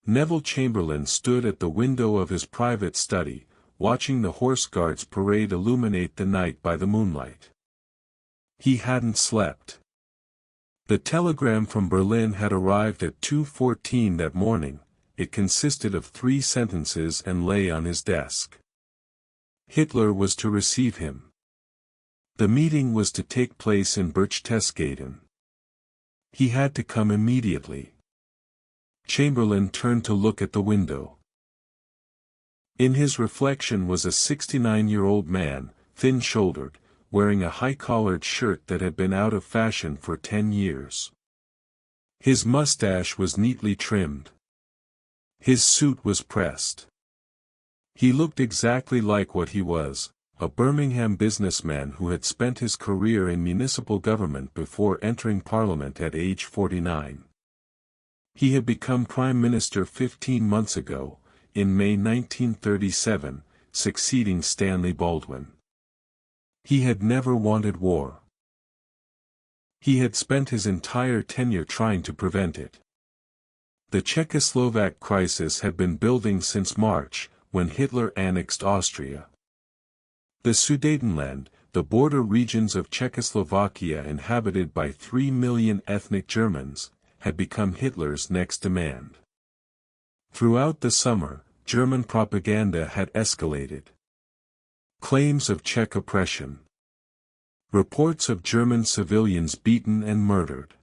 Neville Chamberlain stood at the window of his private study, watching the Horse Guards parade illuminate the night by the moonlight. He hadn't slept. The telegram from Berlin had arrived at 2:14 that morning. It consisted of 3 sentences and lay on his desk. Hitler was to receive him. The meeting was to take place in Berchtesgaden. He had to come immediately. Chamberlain turned to look at the window. In his reflection was a 69-year-old man, thin-shouldered, wearing a high-collared shirt that had been out of fashion for 10 years. His mustache was neatly trimmed. His suit was pressed. He looked exactly like what he was, a Birmingham businessman who had spent his career in municipal government before entering Parliament at age 49. He had become Prime Minister 15 months ago, in May 1937, succeeding Stanley Baldwin. He had never wanted war. He had spent his entire tenure trying to prevent it. The Czechoslovak crisis had been building since March, when Hitler annexed Austria. The Sudetenland, the border regions of Czechoslovakia inhabited by 3 million ethnic Germans, had become Hitler's next demand. Throughout the summer, German propaganda had escalated. Claims of Czech oppression. Reports of German civilians beaten and murdered.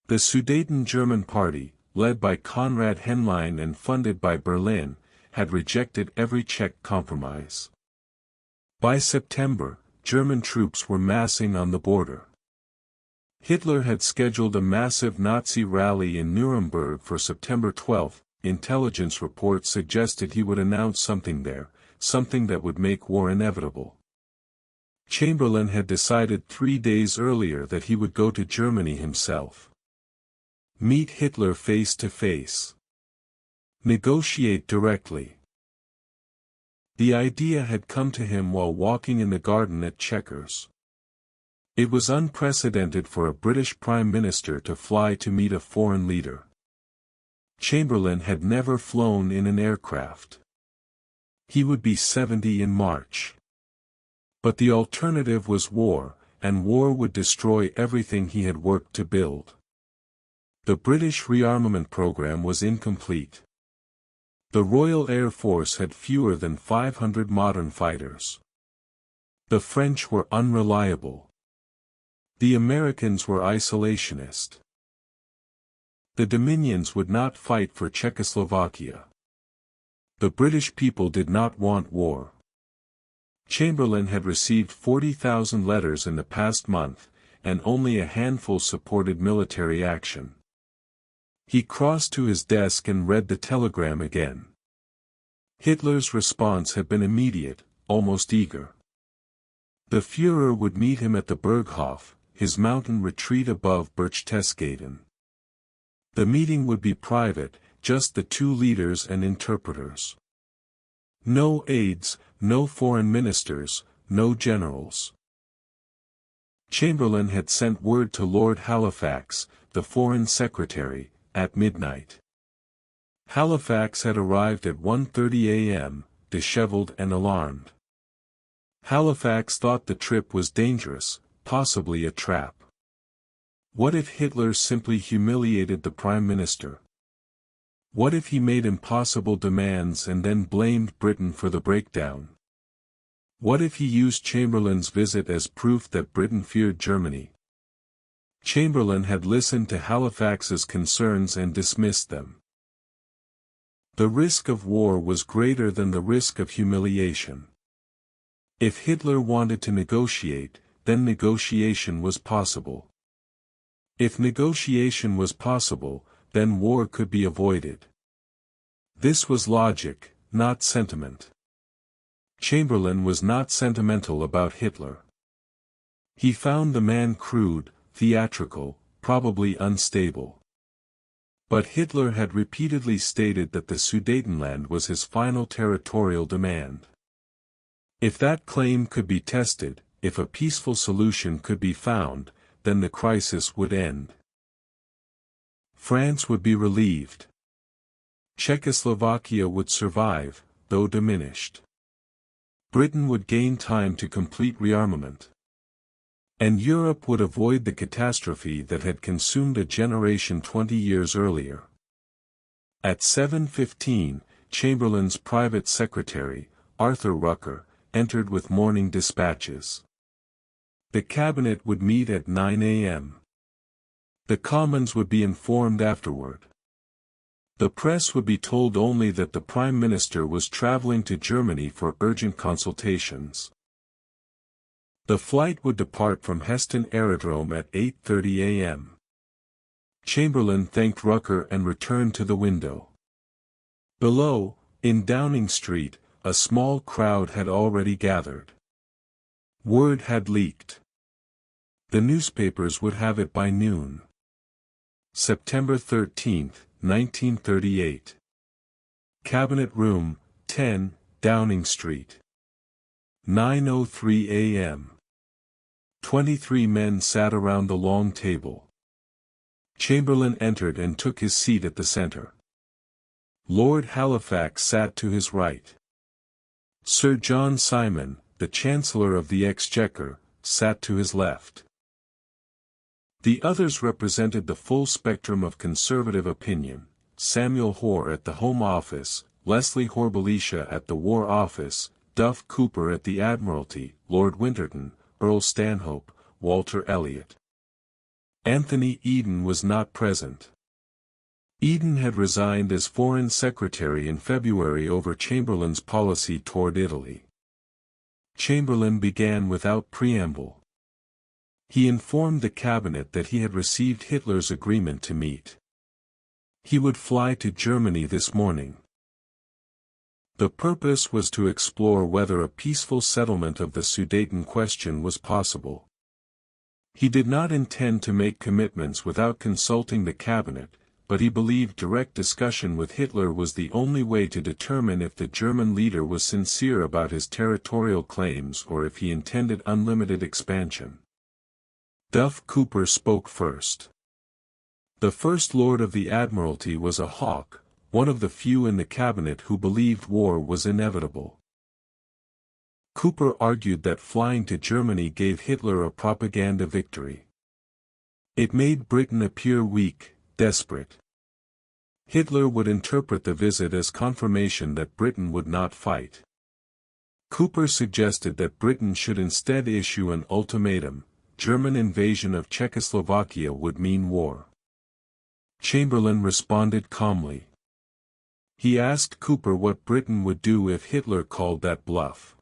The Sudeten German Party, led by Konrad Henlein and funded by Berlin, had rejected every Czech compromise. By September, German troops were massing on the border. Hitler had scheduled a massive Nazi rally in Nuremberg for September 12. Intelligence reports suggested he would announce something there, something that would make war inevitable. Chamberlain had decided 3 days earlier that he would go to Germany himself. Meet Hitler face to face. Negotiate directly. The idea had come to him while walking in the garden at Chequers. It was unprecedented for a British Prime Minister to fly to meet a foreign leader. Chamberlain had never flown in an aircraft. He would be 70 in March. But the alternative was war, and war would destroy everything he had worked to build. The British rearmament program was incomplete. The Royal Air Force had fewer than 500 modern fighters. The French were unreliable. The Americans were isolationist. The Dominions would not fight for Czechoslovakia. The British people did not want war. Chamberlain had received 40,000 letters in the past month, and only a handful supported military action. He crossed to his desk and read the telegram again. Hitler's response had been immediate, almost eager. The Führer would meet him at the Berghof, his mountain retreat above Berchtesgaden. The meeting would be private, just the 2 leaders and interpreters. No aides, no foreign ministers, no generals. Chamberlain had sent word to Lord Halifax, the Foreign Secretary, at midnight. Halifax had arrived at 1:30 a.m., disheveled and alarmed. Halifax thought the trip was dangerous, possibly a trap. What if Hitler simply humiliated the Prime Minister? What if he made impossible demands and then blamed Britain for the breakdown? What if he used Chamberlain's visit as proof that Britain feared Germany? Chamberlain had listened to Halifax's concerns and dismissed them. The risk of war was greater than the risk of humiliation. If Hitler wanted to negotiate, then negotiation was possible. If negotiation was possible, then war could be avoided. This was logic, not sentiment. Chamberlain was not sentimental about Hitler. He found the man crude, theatrical, probably unstable. But Hitler had repeatedly stated that the Sudetenland was his final territorial demand. If that claim could be tested, if a peaceful solution could be found, then the crisis would end. France would be relieved. Czechoslovakia would survive, though diminished. Britain would gain time to complete rearmament. And Europe would avoid the catastrophe that had consumed a generation 20 years earlier. At 7:15, Chamberlain's private secretary, Arthur Rucker, entered with morning dispatches. The cabinet would meet at 9 a.m. The Commons would be informed afterward. The press would be told only that the Prime Minister was traveling to Germany for urgent consultations. The flight would depart from Heston Aerodrome at 8:30 a.m. Chamberlain thanked Rucker and returned to the window. Below, in Downing Street, a small crowd had already gathered. Word had leaked. The newspapers would have it by noon. September 13, 1938. Cabinet Room, 10, Downing Street. 9:03 a.m. 23 men sat around the long table. Chamberlain entered and took his seat at the center. Lord Halifax sat to his right. Sir John Simon, the Chancellor of the Exchequer, sat to his left. The others represented the full spectrum of conservative opinion: Samuel Hoare at the Home Office, Leslie Horbelisha at the War Office, Duff Cooper at the Admiralty, Lord Winterton, Earl Stanhope, Walter Elliot. Anthony Eden was not present. Eden had resigned as Foreign Secretary in February over Chamberlain's policy toward Italy. Chamberlain began without preamble. He informed the cabinet that he had received Hitler's agreement to meet. He would fly to Germany this morning. The purpose was to explore whether a peaceful settlement of the Sudeten question was possible. He did not intend to make commitments without consulting the cabinet, but he believed direct discussion with Hitler was the only way to determine if the German leader was sincere about his territorial claims or if he intended unlimited expansion. Duff Cooper spoke first. The First Lord of the Admiralty was a hawk, one of the few in the cabinet who believed war was inevitable. Cooper argued that flying to Germany gave Hitler a propaganda victory. It made Britain appear weak, desperate. Hitler would interpret the visit as confirmation that Britain would not fight. Cooper suggested that Britain should instead issue an ultimatum: German invasion of Czechoslovakia would mean war. Chamberlain responded calmly. He asked Cooper what Britain would do if Hitler called that bluff.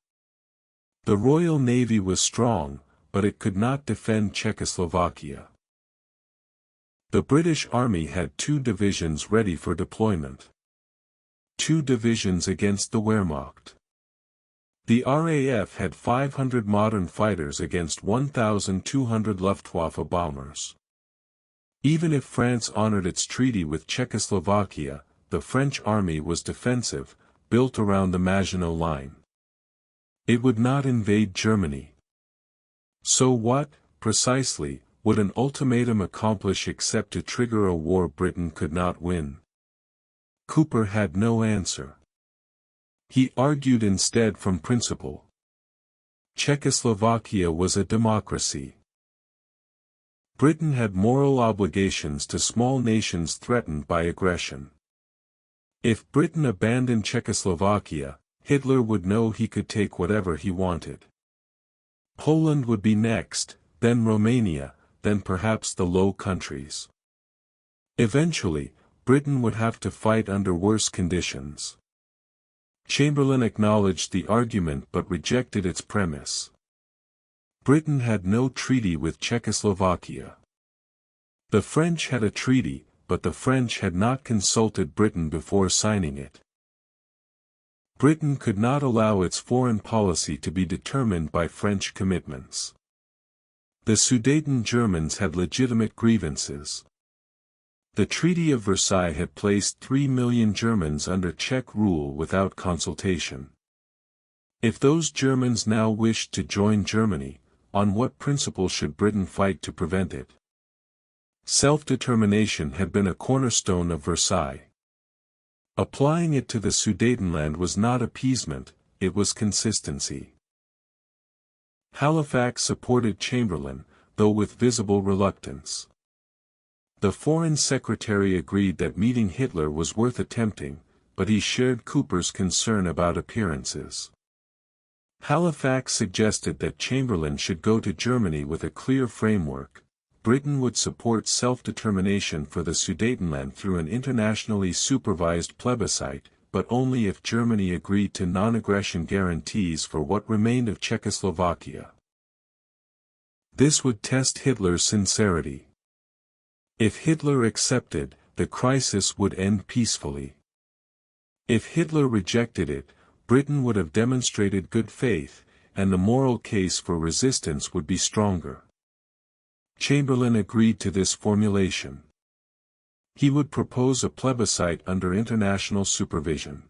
The Royal Navy was strong, but it could not defend Czechoslovakia. The British Army had 2 divisions ready for deployment. 2 divisions against the Wehrmacht. The RAF had 500 modern fighters against 1,200 Luftwaffe bombers. Even if France honored its treaty with Czechoslovakia, the French army was defensive, built around the Maginot Line. It would not invade Germany. So what, precisely, would an ultimatum accomplish except to trigger a war Britain could not win? Cooper had no answer. He argued instead from principle. Czechoslovakia was a democracy. Britain had moral obligations to small nations threatened by aggression. If Britain abandoned Czechoslovakia, Hitler would know he could take whatever he wanted. Poland would be next, then Romania, then perhaps the Low Countries. Eventually, Britain would have to fight under worse conditions. Chamberlain acknowledged the argument but rejected its premise. Britain had no treaty with Czechoslovakia. The French had a treaty, but the French had not consulted Britain before signing it. Britain could not allow its foreign policy to be determined by French commitments. The Sudeten Germans had legitimate grievances. The Treaty of Versailles had placed 3 million Germans under Czech rule without consultation. If those Germans now wished to join Germany, on what principle should Britain fight to prevent it? Self-determination had been a cornerstone of Versailles. Applying it to the Sudetenland was not appeasement, it was consistency. Halifax supported Chamberlain, though with visible reluctance. The Foreign Secretary agreed that meeting Hitler was worth attempting, but he shared Cooper's concern about appearances. Halifax suggested that Chamberlain should go to Germany with a clear framework. Britain would support self-determination for the Sudetenland through an internationally supervised plebiscite, but only if Germany agreed to non-aggression guarantees for what remained of Czechoslovakia. This would test Hitler's sincerity. If Hitler accepted, the crisis would end peacefully. If Hitler rejected it, Britain would have demonstrated good faith, and the moral case for resistance would be stronger. Chamberlain agreed to this formulation. He would propose a plebiscite under international supervision.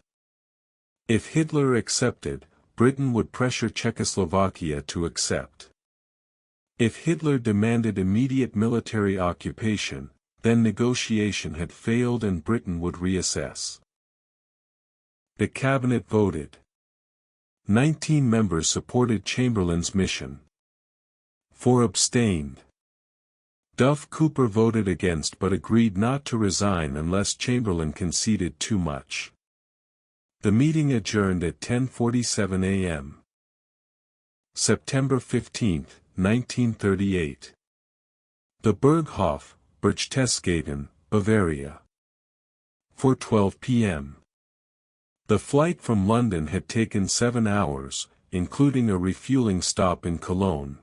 If Hitler accepted, Britain would pressure Czechoslovakia to accept. If Hitler demanded immediate military occupation, then negotiation had failed and Britain would reassess. The cabinet voted. 19 members supported Chamberlain's mission. 4 abstained. Duff Cooper voted against but agreed not to resign unless Chamberlain conceded too much. The meeting adjourned at 10:47 a.m. September 15, 1938. The Berghof, Berchtesgaden, Bavaria. 4:12 p.m. The flight from London had taken 7 hours, including a refueling stop in Cologne.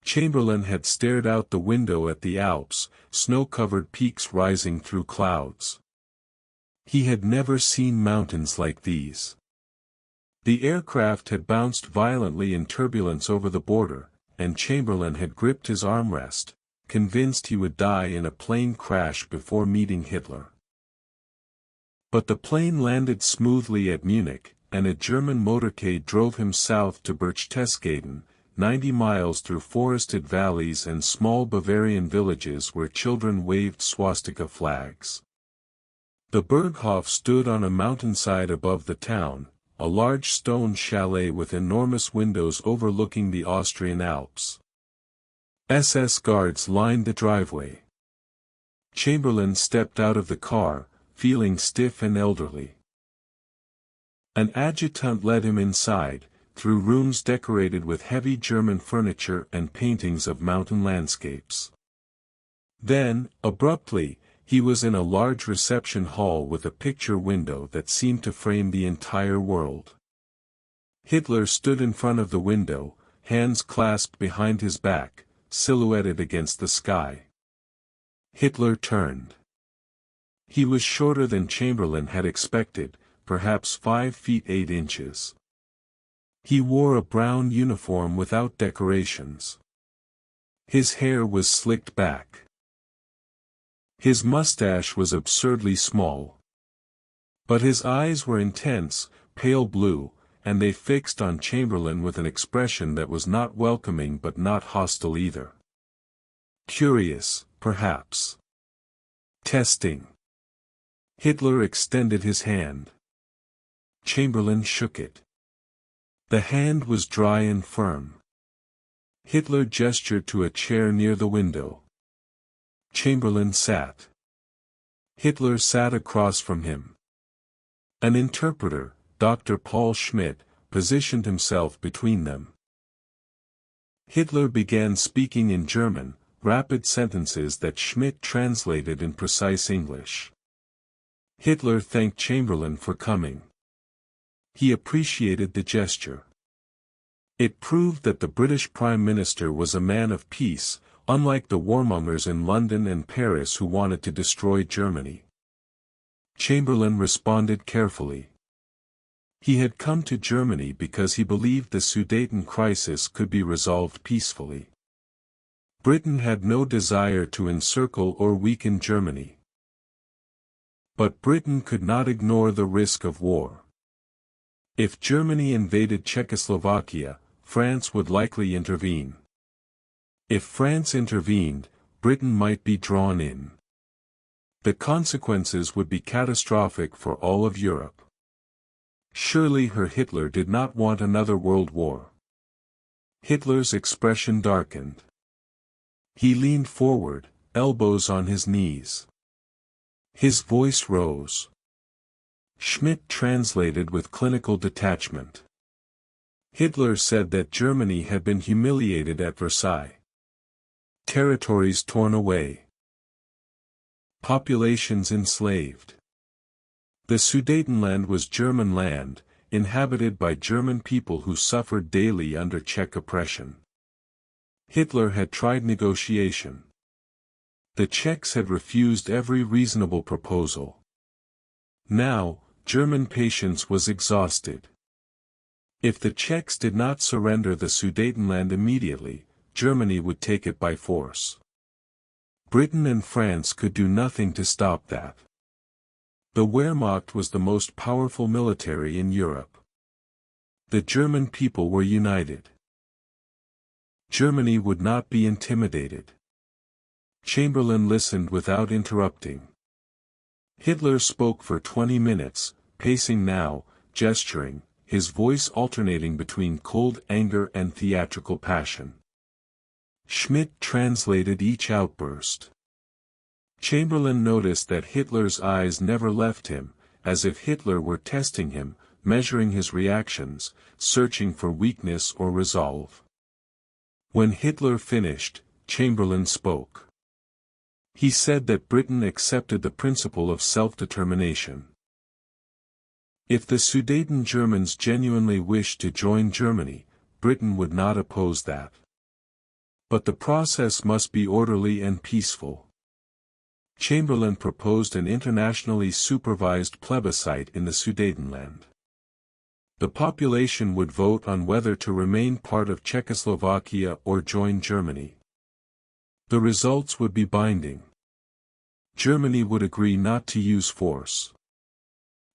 Chamberlain had stared out the window at the Alps, snow-covered peaks rising through clouds. He had never seen mountains like these. The aircraft had bounced violently in turbulence over the border, and Chamberlain had gripped his armrest, convinced he would die in a plane crash before meeting Hitler. But the plane landed smoothly at Munich, and a German motorcade drove him south to Berchtesgaden, 90 miles through forested valleys and small Bavarian villages where children waved swastika flags. The Berghof stood on a mountainside above the town, a large stone chalet with enormous windows overlooking the Austrian Alps. SS guards lined the driveway. Chamberlain stepped out of the car, feeling stiff and elderly. An adjutant led him inside, through rooms decorated with heavy German furniture and paintings of mountain landscapes. Then, abruptly, he was in a large reception hall with a picture window that seemed to frame the entire world. Hitler stood in front of the window, hands clasped behind his back, silhouetted against the sky. Hitler turned. He was shorter than Chamberlain had expected, perhaps 5 feet 8 inches. He wore a brown uniform without decorations. His hair was slicked back. His mustache was absurdly small. But his eyes were intense, pale blue, and they fixed on Chamberlain with an expression that was not welcoming but not hostile either. Curious, perhaps. Testing. Hitler extended his hand. Chamberlain shook it. The hand was dry and firm. Hitler gestured to a chair near the window. Chamberlain sat. Hitler sat across from him. An interpreter, Dr. Paul Schmidt, positioned himself between them. Hitler began speaking in German, rapid sentences that Schmidt translated in precise English. Hitler thanked Chamberlain for coming. He appreciated the gesture. It proved that the British Prime Minister was a man of peace, unlike the warmongers in London and Paris who wanted to destroy Germany. Chamberlain responded carefully. He had come to Germany because he believed the Sudeten crisis could be resolved peacefully. Britain had no desire to encircle or weaken Germany. But Britain could not ignore the risk of war. If Germany invaded Czechoslovakia, France would likely intervene. If France intervened, Britain might be drawn in. The consequences would be catastrophic for all of Europe. Surely Herr Hitler did not want another world war. Hitler's expression darkened. He leaned forward, elbows on his knees. His voice rose. Schmidt translated with clinical detachment. Hitler said that Germany had been humiliated at Versailles. Territories torn away. Populations enslaved. The Sudetenland was German land, inhabited by German people who suffered daily under Czech oppression. Hitler had tried negotiation. The Czechs had refused every reasonable proposal. Now, German patience was exhausted. If the Czechs did not surrender the Sudetenland immediately, Germany would take it by force. Britain and France could do nothing to stop that. The Wehrmacht was the most powerful military in Europe. The German people were united. Germany would not be intimidated. Chamberlain listened without interrupting. Hitler spoke for 20 minutes, pacing now, gesturing, his voice alternating between cold anger and theatrical passion. Schmidt translated each outburst. Chamberlain noticed that Hitler's eyes never left him, as if Hitler were testing him, measuring his reactions, searching for weakness or resolve. When Hitler finished, Chamberlain spoke. He said that Britain accepted the principle of self-determination. If the Sudeten Germans genuinely wished to join Germany, Britain would not oppose that. But the process must be orderly and peaceful. Chamberlain proposed an internationally supervised plebiscite in the Sudetenland. The population would vote on whether to remain part of Czechoslovakia or join Germany. The results would be binding. Germany would agree not to use force.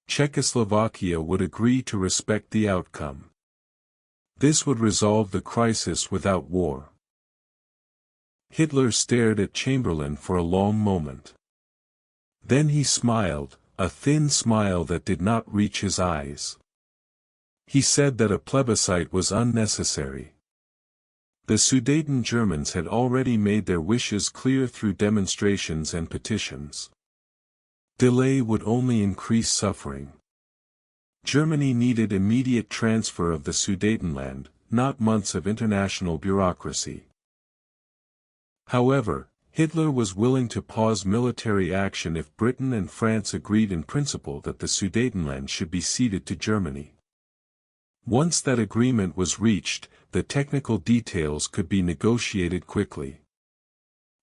Czechoslovakia would agree to respect the outcome. This would resolve the crisis without war. Hitler stared at Chamberlain for a long moment. Then he smiled, a thin smile that did not reach his eyes. He said that a plebiscite was unnecessary. The Sudeten Germans had already made their wishes clear through demonstrations and petitions. Delay would only increase suffering. Germany needed immediate transfer of the Sudetenland, not months of international bureaucracy. However, Hitler was willing to pause military action if Britain and France agreed in principle that the Sudetenland should be ceded to Germany. Once that agreement was reached, the technical details could be negotiated quickly.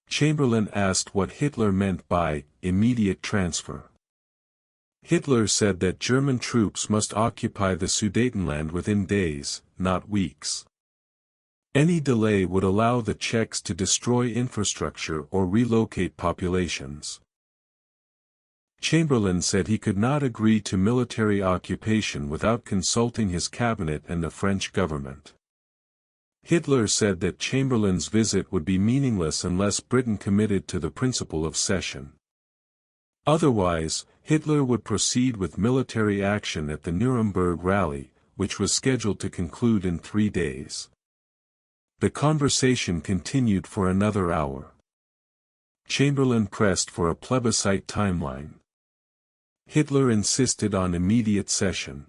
Chamberlain asked what Hitler meant by immediate transfer. Hitler said that German troops must occupy the Sudetenland within days, not weeks. Any delay would allow the Czechs to destroy infrastructure or relocate populations. Chamberlain said he could not agree to military occupation without consulting his cabinet and the French government. Hitler said that Chamberlain's visit would be meaningless unless Britain committed to the principle of cession. Otherwise, Hitler would proceed with military action at the Nuremberg rally, which was scheduled to conclude in 3 days. The conversation continued for another hour. Chamberlain pressed for a plebiscite timeline. Hitler insisted on immediate cession.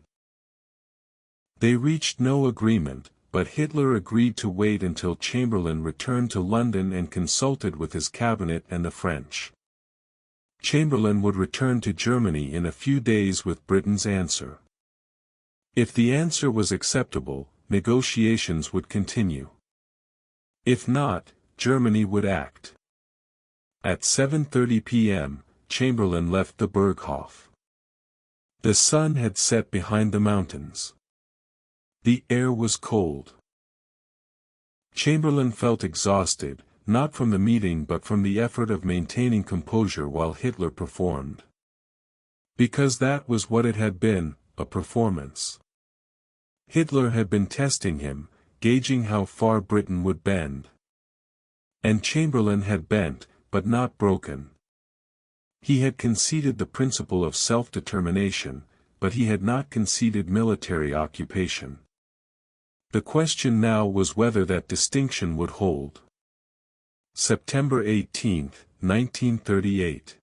They reached no agreement, but Hitler agreed to wait until Chamberlain returned to London and consulted with his cabinet and the French. Chamberlain would return to Germany in a few days with Britain's answer. If the answer was acceptable, negotiations would continue. If not, Germany would act. At 7:30 p.m., Chamberlain left the Berghof. The sun had set behind the mountains. The air was cold. Chamberlain felt exhausted, not from the meeting but from the effort of maintaining composure while Hitler performed. Because that was what it had been, a performance. Hitler had been testing him, gauging how far Britain would bend. And Chamberlain had bent, but not broken. He had conceded the principle of self-determination, but he had not conceded military occupation. The question now was whether that distinction would hold. September 18, 1938.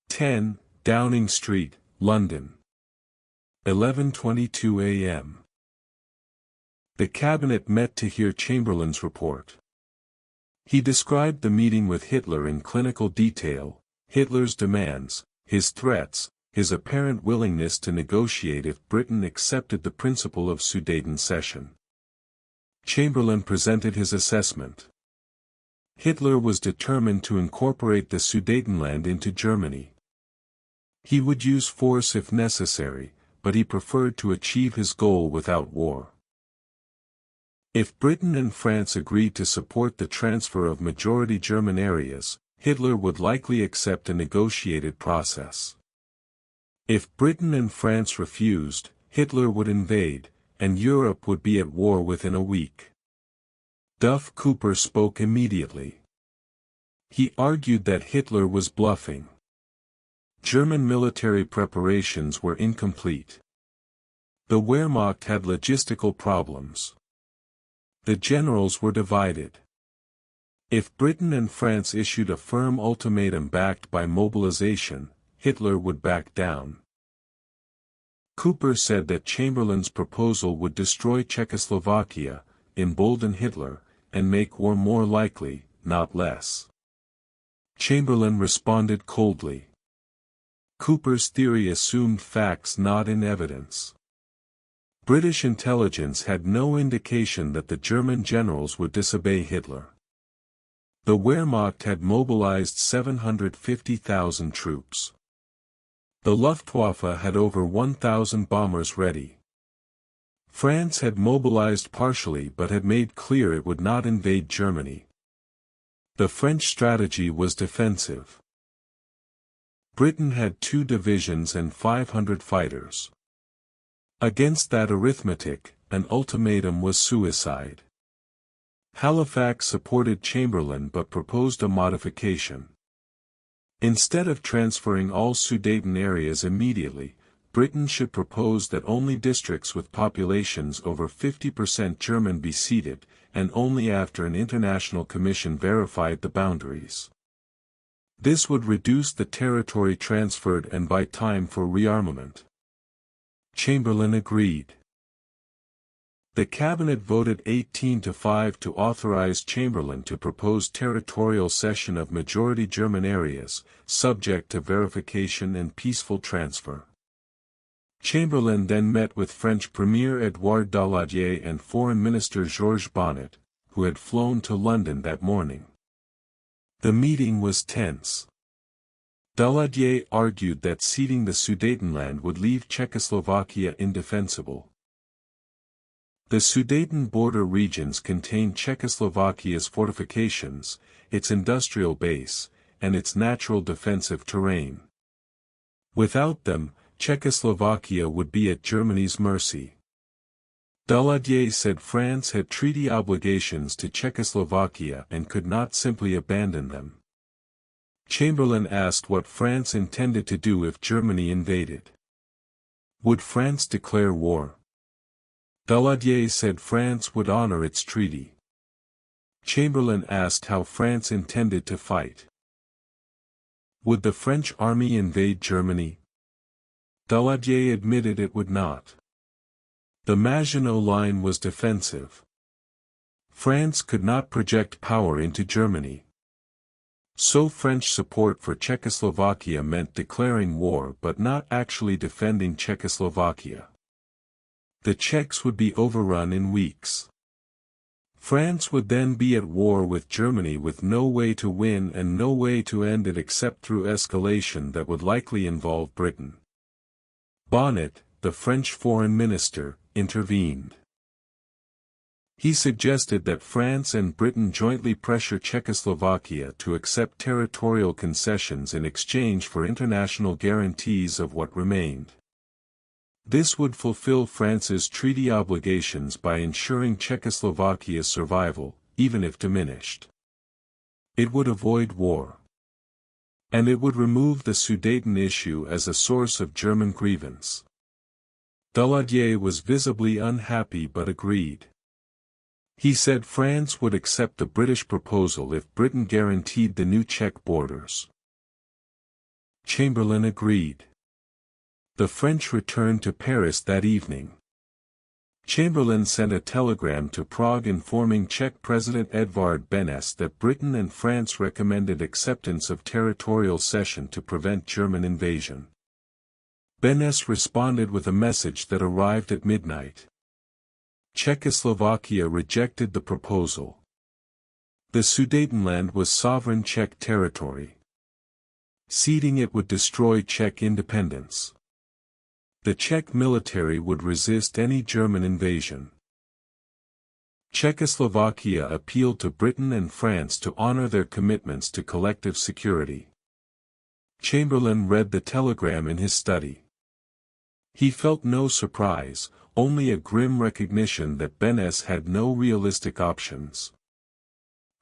10, Downing Street, London. 11:22 a.m. The cabinet met to hear Chamberlain's report. He described the meeting with Hitler in clinical detail, Hitler's demands, his threats, his apparent willingness to negotiate if Britain accepted the principle of Sudeten cession. Chamberlain presented his assessment. Hitler was determined to incorporate the Sudetenland into Germany. He would use force if necessary, but he preferred to achieve his goal without war. If Britain and France agreed to support the transfer of majority German areas, Hitler would likely accept a negotiated process. If Britain and France refused, Hitler would invade, and Europe would be at war within a week. Duff Cooper spoke immediately. He argued that Hitler was bluffing. German military preparations were incomplete. The Wehrmacht had logistical problems. The generals were divided. If Britain and France issued a firm ultimatum backed by mobilization, Hitler would back down. Cooper said that Chamberlain's proposal would destroy Czechoslovakia, embolden Hitler, and make war more likely, not less. Chamberlain responded coldly. Cooper's theory assumed facts not in evidence. British intelligence had no indication that the German generals would disobey Hitler. The Wehrmacht had mobilized 750,000 troops. The Luftwaffe had over 1,000 bombers ready. France had mobilized partially but had made clear it would not invade Germany. The French strategy was defensive. Britain had 2 divisions and 500 fighters. Against that arithmetic, an ultimatum was suicide. Halifax supported Chamberlain but proposed a modification. Instead of transferring all Sudeten areas immediately, Britain should propose that only districts with populations over 50% German be ceded, and only after an international commission verified the boundaries. This would reduce the territory transferred and buy time for rearmament. Chamberlain agreed. The cabinet voted 18-5 to authorize Chamberlain to propose territorial cession of majority German areas, subject to verification and peaceful transfer. Chamberlain then met with French Premier Édouard Daladier and Foreign Minister Georges Bonnet, who had flown to London that morning. The meeting was tense. Daladier argued that ceding the Sudetenland would leave Czechoslovakia indefensible. The Sudeten border regions contain Czechoslovakia's fortifications, its industrial base, and its natural defensive terrain. Without them, Czechoslovakia would be at Germany's mercy. Daladier said France had treaty obligations to Czechoslovakia and could not simply abandon them. Chamberlain asked what France intended to do if Germany invaded. Would France declare war? Daladier said France would honor its treaty. Chamberlain asked how France intended to fight. Would the French army invade Germany? Daladier admitted it would not. The Maginot Line was defensive. France could not project power into Germany. So French support for Czechoslovakia meant declaring war but not actually defending Czechoslovakia. The Czechs would be overrun in weeks. France would then be at war with Germany with no way to win and no way to end it except through escalation that would likely involve Britain. Bonnet, the French foreign minister, intervened. He suggested that France and Britain jointly pressure Czechoslovakia to accept territorial concessions in exchange for international guarantees of what remained. This would fulfill France's treaty obligations by ensuring Czechoslovakia's survival, even if diminished. It would avoid war. And it would remove the Sudeten issue as a source of German grievance. Daladier was visibly unhappy but agreed. He said France would accept the British proposal if Britain guaranteed the new Czech borders. Chamberlain agreed. The French returned to Paris that evening. Chamberlain sent a telegram to Prague informing Czech President Edvard Beneš that Britain and France recommended acceptance of territorial cession to prevent German invasion. Beneš responded with a message that arrived at midnight. Czechoslovakia rejected the proposal. The Sudetenland was sovereign Czech territory. Ceding it would destroy Czech independence. The Czech military would resist any German invasion. Czechoslovakia appealed to Britain and France to honor their commitments to collective security. Chamberlain read the telegram in his study. He felt no surprise, only a grim recognition that Beneš had no realistic options.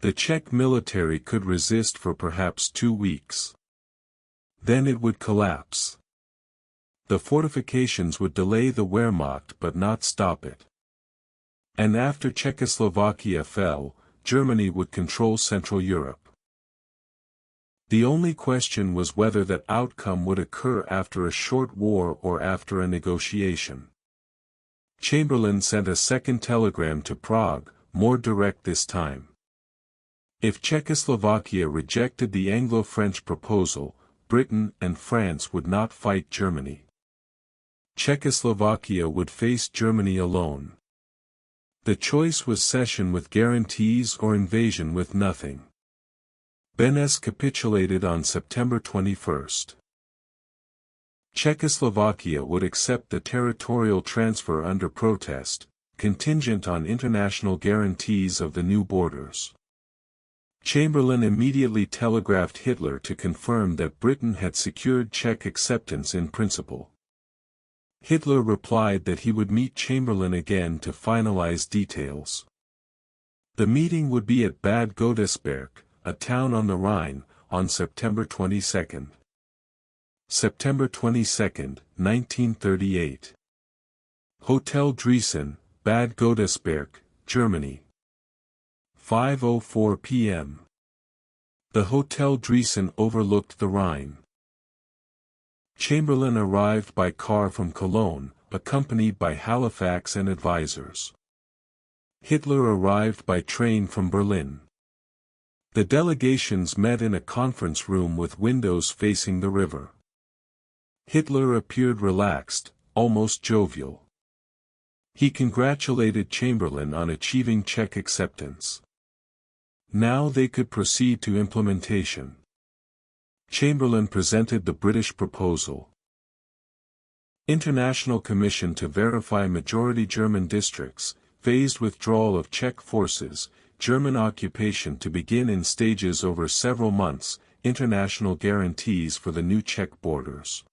The Czech military could resist for perhaps 2 weeks. Then it would collapse. The fortifications would delay the Wehrmacht but not stop it. And after Czechoslovakia fell, Germany would control Central Europe. The only question was whether that outcome would occur after a short war or after a negotiation. Chamberlain sent a second telegram to Prague, more direct this time. If Czechoslovakia rejected the Anglo-French proposal, Britain and France would not fight Germany. Czechoslovakia would face Germany alone. The choice was cession with guarantees or invasion with nothing. Beneš capitulated on September 21. Czechoslovakia would accept the territorial transfer under protest, contingent on international guarantees of the new borders. Chamberlain immediately telegraphed Hitler to confirm that Britain had secured Czech acceptance in principle. Hitler replied that he would meet Chamberlain again to finalize details. The meeting would be at Bad Godesberg, a town on the Rhine, on September 22. September 22, 1938. Hotel Driessen, Bad Godesberg, Germany. 5:04 p.m. The Hotel Driessen overlooked the Rhine. Chamberlain arrived by car from Cologne, accompanied by Halifax and advisors. Hitler arrived by train from Berlin. The delegations met in a conference room with windows facing the river. Hitler appeared relaxed, almost jovial. He congratulated Chamberlain on achieving Czech acceptance. Now they could proceed to implementation. Chamberlain presented the British proposal. International Commission to verify majority German districts, phased withdrawal of Czech forces, German occupation to begin in stages over several months, international guarantees for the new Czech borders.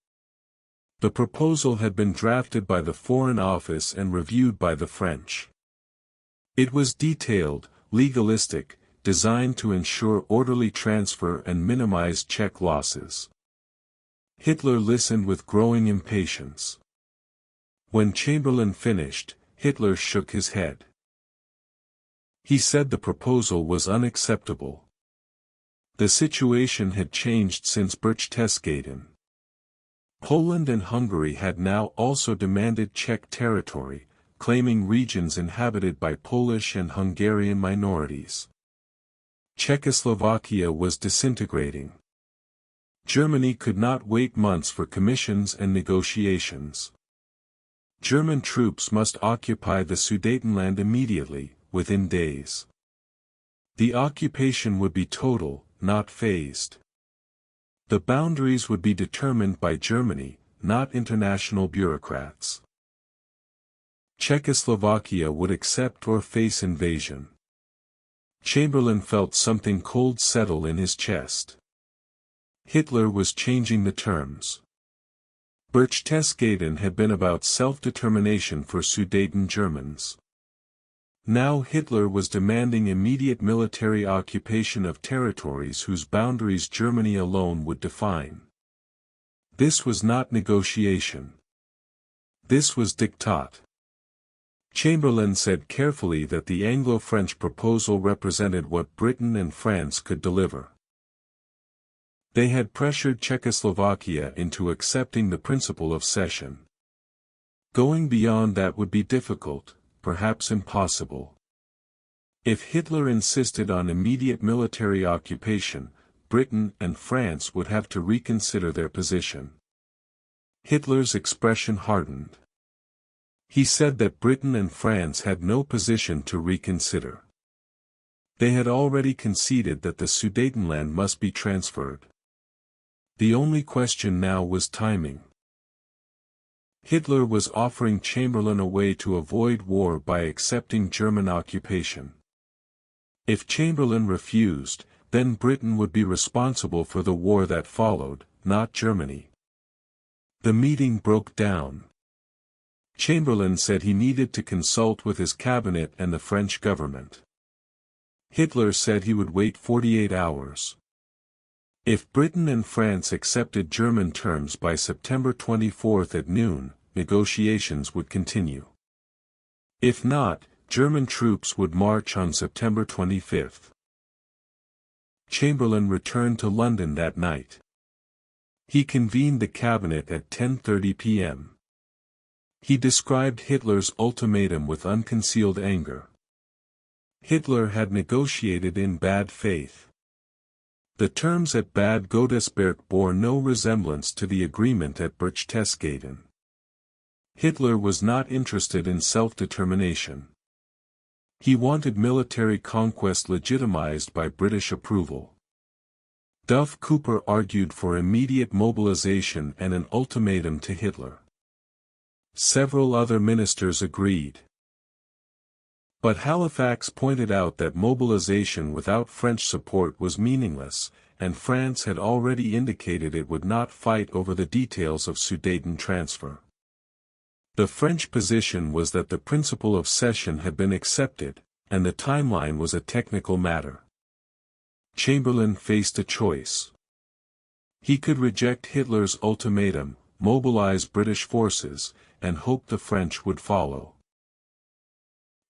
The proposal had been drafted by the Foreign Office and reviewed by the French. It was detailed, legalistic, designed to ensure orderly transfer and minimize Czech losses. Hitler listened with growing impatience. When Chamberlain finished, Hitler shook his head. He said the proposal was unacceptable. The situation had changed since Berchtesgaden. Poland and Hungary had now also demanded Czech territory, claiming regions inhabited by Polish and Hungarian minorities. Czechoslovakia was disintegrating. Germany could not wait months for commissions and negotiations. German troops must occupy the Sudetenland immediately, within days. The occupation would be total, not phased. The boundaries would be determined by Germany, not international bureaucrats. Czechoslovakia would accept or face invasion. Chamberlain felt something cold settle in his chest. Hitler was changing the terms. Berchtesgaden had been about self-determination for Sudeten Germans. Now Hitler was demanding immediate military occupation of territories whose boundaries Germany alone would define. This was not negotiation. This was diktat. Chamberlain said carefully that the Anglo-French proposal represented what Britain and France could deliver. They had pressured Czechoslovakia into accepting the principle of cession. Going beyond that would be difficult, perhaps impossible. If Hitler insisted on immediate military occupation, Britain and France would have to reconsider their position. Hitler's expression hardened. He said that Britain and France had no position to reconsider. They had already conceded that the Sudetenland must be transferred. The only question now was timing. Hitler was offering Chamberlain a way to avoid war by accepting German occupation. If Chamberlain refused, then Britain would be responsible for the war that followed, not Germany. The meeting broke down. Chamberlain said he needed to consult with his cabinet and the French government. Hitler said he would wait 48 hours. If Britain and France accepted German terms by September 24 at noon, negotiations would continue. If not, German troops would march on September 25. Chamberlain returned to London that night. He convened the cabinet at 10:30 p.m. He described Hitler's ultimatum with unconcealed anger. Hitler had negotiated in bad faith. The terms at Bad Godesberg bore no resemblance to the agreement at Berchtesgaden. Hitler was not interested in self-determination. He wanted military conquest legitimized by British approval. Duff Cooper argued for immediate mobilization and an ultimatum to Hitler. Several other ministers agreed. But Halifax pointed out that mobilization without French support was meaningless, and France had already indicated it would not fight over the details of Sudeten transfer. The French position was that the principle of cession had been accepted, and the timeline was a technical matter. Chamberlain faced a choice. He could reject Hitler's ultimatum, mobilize British forces, and hope the French would follow.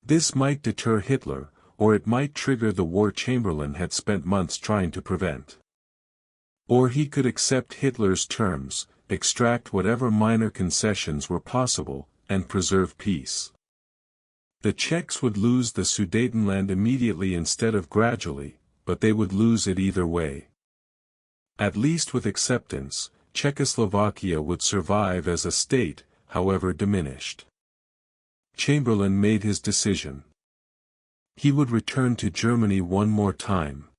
This might deter Hitler, or it might trigger the war Chamberlain had spent months trying to prevent. Or he could accept Hitler's terms, extract whatever minor concessions were possible, and preserve peace. The Czechs would lose the Sudetenland immediately instead of gradually, but they would lose it either way. At least with acceptance, Czechoslovakia would survive as a state, however diminished. Chamberlain made his decision. He would return to Germany one more time.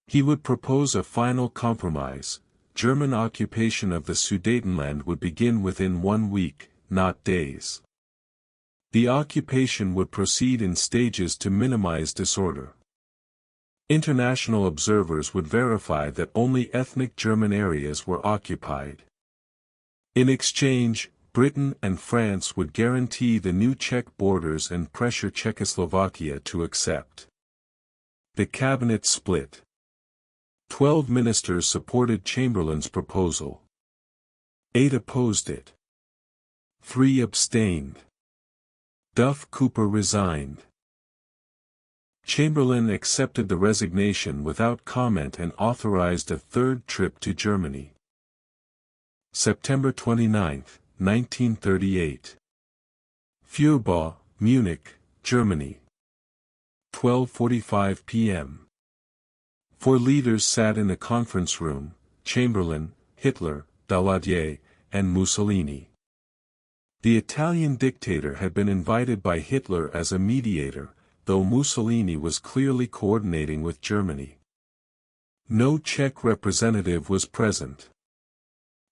He would propose a final compromise. German occupation of the Sudetenland would begin within 1 week, not days. The occupation would proceed in stages to minimize disorder. International observers would verify that only ethnic German areas were occupied. In exchange, Britain and France would guarantee the new Czech borders and pressure Czechoslovakia to accept. The cabinet split. 12 ministers supported Chamberlain's proposal. 8 opposed it. 3 abstained. Duff Cooper resigned. Chamberlain accepted the resignation without comment and authorized a third trip to Germany. September 29, 1938. Führerbau, Munich, Germany. 12:45 p.m. 4 leaders sat in a conference room: Chamberlain, Hitler, Daladier, and Mussolini. The Italian dictator had been invited by Hitler as a mediator, though Mussolini was clearly coordinating with Germany. No Czech representative was present.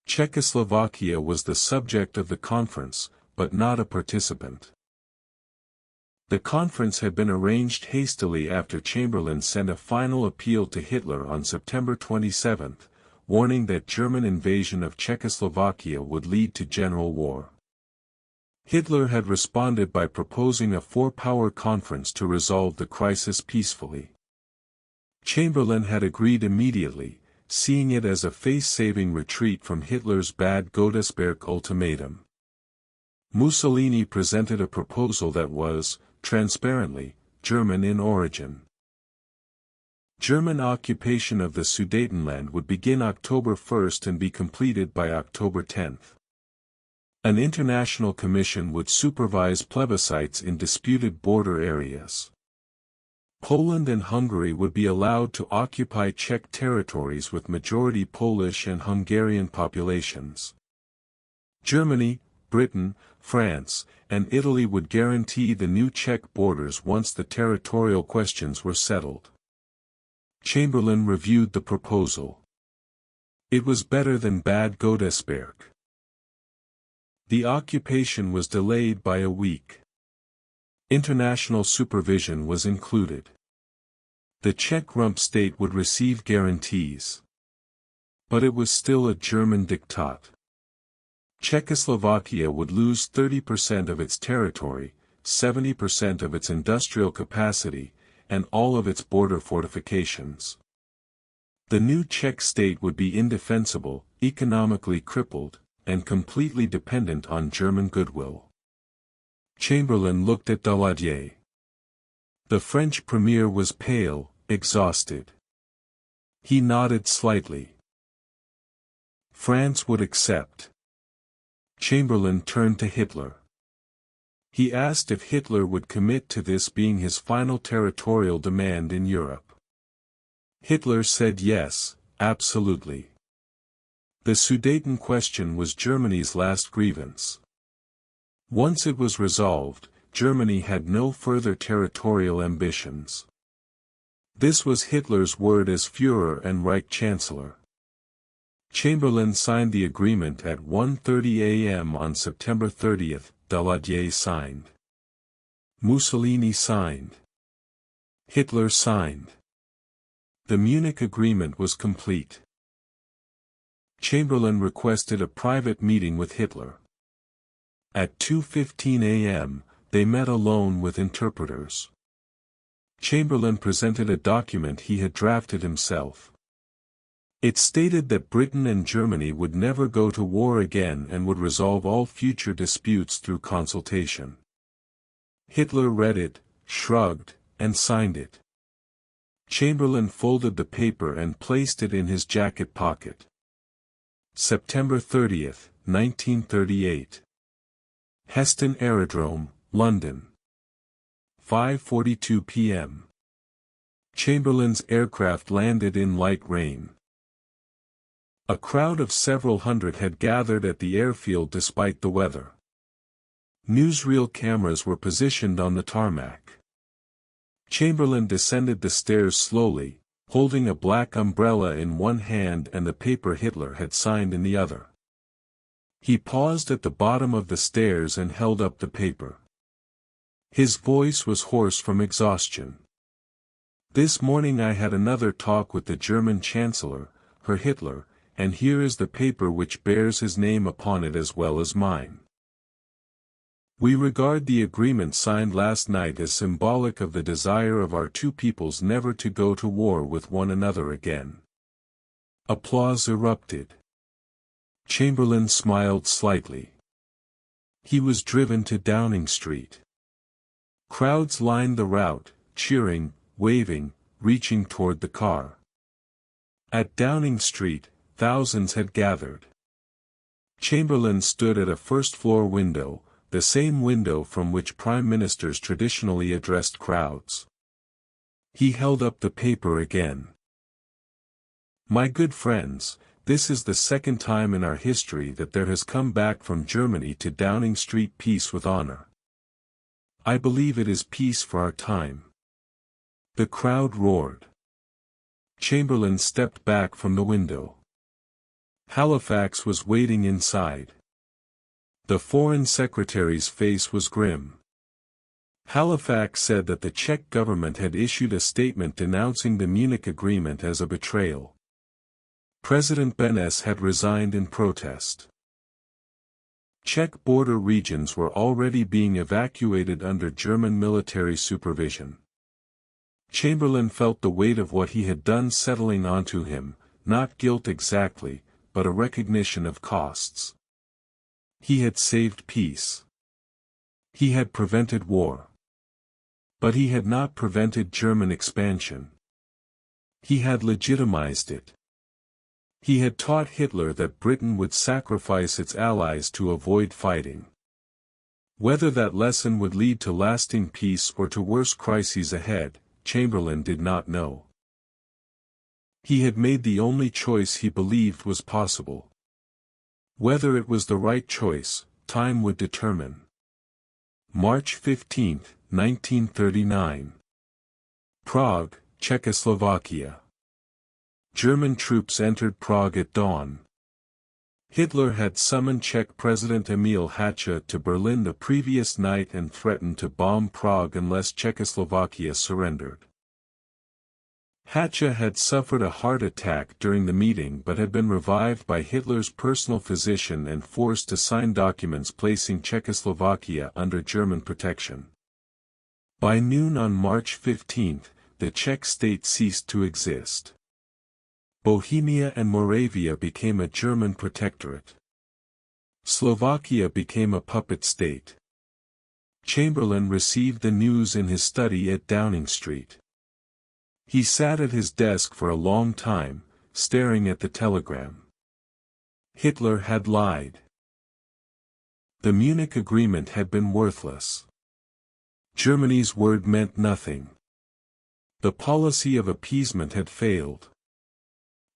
Czechoslovakia was the subject of the conference, but not a participant. The conference had been arranged hastily after Chamberlain sent a final appeal to Hitler on September 27, warning that German invasion of Czechoslovakia would lead to general war. Hitler had responded by proposing a four-power conference to resolve the crisis peacefully. Chamberlain had agreed immediately, seeing it as a face-saving retreat from Hitler's Bad Godesberg Ultimatum. Mussolini presented a proposal that was, transparently, German in origin. German occupation of the Sudetenland would begin October 1 and be completed by October 10. An international commission would supervise plebiscites in disputed border areas. Poland and Hungary would be allowed to occupy Czech territories with majority Polish and Hungarian populations. Germany, Britain, France, and Italy would guarantee the new Czech borders once the territorial questions were settled. Chamberlain reviewed the proposal. It was better than Bad Godesberg. The occupation was delayed by a week. International supervision was included. The Czech rump state would receive guarantees. But it was still a German diktat. Czechoslovakia would lose 30% of its territory, 70% of its industrial capacity, and all of its border fortifications. The new Czech state would be indefensible, economically crippled, and completely dependent on German goodwill. Chamberlain looked at Daladier. The French premier was pale, exhausted. He nodded slightly. France would accept. Chamberlain turned to Hitler. He asked if Hitler would commit to this being his final territorial demand in Europe. Hitler said yes, absolutely. The Sudeten question was Germany's last grievance. Once it was resolved, Germany had no further territorial ambitions. This was Hitler's word as Führer and Reich Chancellor. Chamberlain signed the agreement at 1:30 a.m. on September 30. Daladier signed. Mussolini signed. Hitler signed. The Munich Agreement was complete. Chamberlain requested a private meeting with Hitler. At 2:15 a.m., they met alone with interpreters. Chamberlain presented a document he had drafted himself. It stated that Britain and Germany would never go to war again and would resolve all future disputes through consultation. Hitler read it, shrugged, and signed it. Chamberlain folded the paper and placed it in his jacket pocket. September 30, 1938. Heston Aerodrome, London. 5:42 p.m. Chamberlain's aircraft landed in light rain. A crowd of several hundred had gathered at the airfield despite the weather. Newsreel cameras were positioned on the tarmac. Chamberlain descended the stairs slowly, holding a black umbrella in one hand and the paper Hitler had signed in the other. He paused at the bottom of the stairs and held up the paper. His voice was hoarse from exhaustion. This morning I had another talk with the German Chancellor, Herr Hitler, and here is the paper which bears his name upon it as well as mine. We regard the agreement signed last night as symbolic of the desire of our two peoples never to go to war with one another again. Applause erupted. Chamberlain smiled slightly. He was driven to Downing Street. Crowds lined the route, cheering, waving, reaching toward the car. At Downing Street, thousands had gathered. Chamberlain stood at a first-floor window, the same window from which prime ministers traditionally addressed crowds. He held up the paper again. My good friends, this is the second time in our history that there has come back from Germany to Downing Street peace with honor. I believe it is peace for our time. The crowd roared. Chamberlain stepped back from the window. Halifax was waiting inside. The Foreign Secretary's face was grim. Halifax said that the Czech government had issued a statement denouncing the Munich Agreement as a betrayal. President Benes had resigned in protest. Czech border regions were already being evacuated under German military supervision. Chamberlain felt the weight of what he had done settling onto him, not guilt exactly, but a recognition of costs. He had saved peace. He had prevented war. But he had not prevented German expansion. He had legitimized it. He had taught Hitler that Britain would sacrifice its allies to avoid fighting. Whether that lesson would lead to lasting peace or to worse crises ahead, Chamberlain did not know. He had made the only choice he believed was possible. Whether it was the right choice, time would determine. March 15, 1939. Prague, Czechoslovakia. German troops entered Prague at dawn. Hitler had summoned Czech President Emil Hácha to Berlin the previous night and threatened to bomb Prague unless Czechoslovakia surrendered. Hácha had suffered a heart attack during the meeting but had been revived by Hitler's personal physician and forced to sign documents placing Czechoslovakia under German protection. By noon on March 15, the Czech state ceased to exist. Bohemia and Moravia became a German protectorate. Slovakia became a puppet state. Chamberlain received the news in his study at Downing Street. He sat at his desk for a long time, staring at the telegram. Hitler had lied. The Munich Agreement had been worthless. Germany's word meant nothing. The policy of appeasement had failed.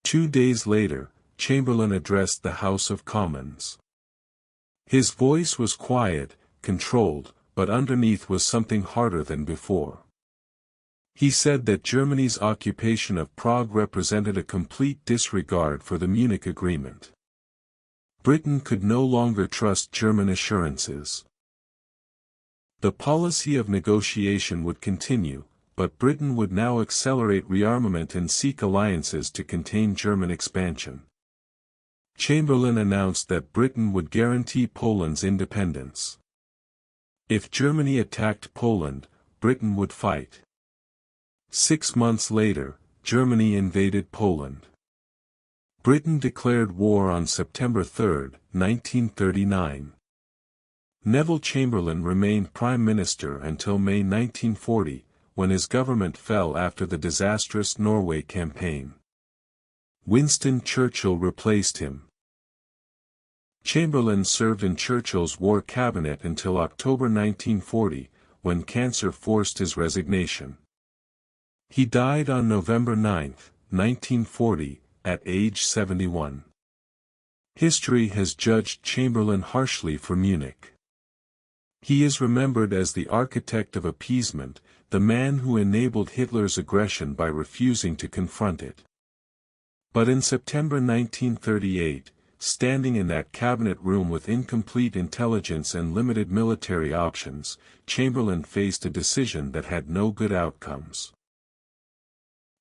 2 days later, Chamberlain addressed the House of Commons. His voice was quiet, controlled, but underneath was something harder than before. He said that Germany's occupation of Prague represented a complete disregard for the Munich Agreement. Britain could no longer trust German assurances. The policy of negotiation would continue, but Britain would now accelerate rearmament and seek alliances to contain German expansion. Chamberlain announced that Britain would guarantee Poland's independence. If Germany attacked Poland, Britain would fight. 6 months later, Germany invaded Poland. Britain declared war on September 3, 1939. Neville Chamberlain remained Prime Minister until May 1940, when his government fell after the disastrous Norway campaign. Winston Churchill replaced him. Chamberlain served in Churchill's war cabinet until October 1940, when cancer forced his resignation. He died on November 9, 1940, at age 71. History has judged Chamberlain harshly for Munich. He is remembered as the architect of appeasement, the man who enabled Hitler's aggression by refusing to confront it. But in September 1938, standing in that cabinet room with incomplete intelligence and limited military options, Chamberlain faced a decision that had no good outcomes.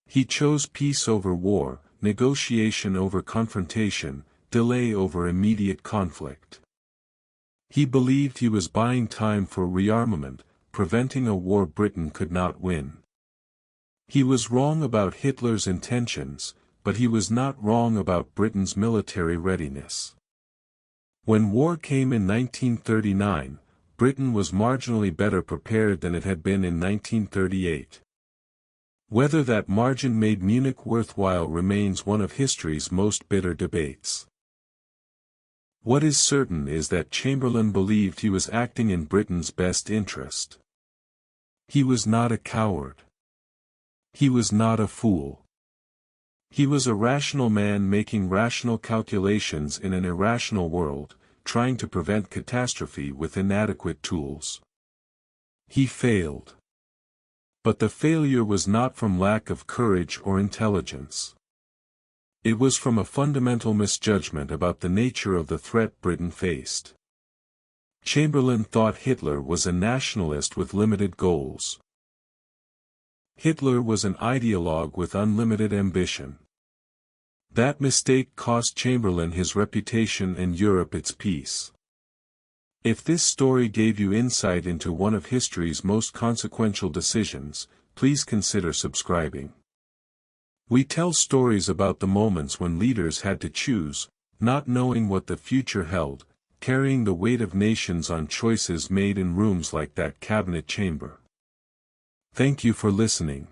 He chose peace over war, negotiation over confrontation, delay over immediate conflict. He believed he was buying time for rearmament, preventing a war Britain could not win. He was wrong about Hitler's intentions, but he was not wrong about Britain's military readiness. When war came in 1939, Britain was marginally better prepared than it had been in 1938. Whether that margin made Munich worthwhile remains one of history's most bitter debates. What is certain is that Chamberlain believed he was acting in Britain's best interest. He was not a coward. He was not a fool. He was a rational man making rational calculations in an irrational world, trying to prevent catastrophe with inadequate tools. He failed. But the failure was not from lack of courage or intelligence. It was from a fundamental misjudgment about the nature of the threat Britain faced. Chamberlain thought Hitler was a nationalist with limited goals. Hitler was an ideologue with unlimited ambition. That mistake cost Chamberlain his reputation and Europe its peace. If this story gave you insight into one of history's most consequential decisions, please consider subscribing. We tell stories about the moments when leaders had to choose, not knowing what the future held, carrying the weight of nations on choices made in rooms like that cabinet chamber. Thank you for listening.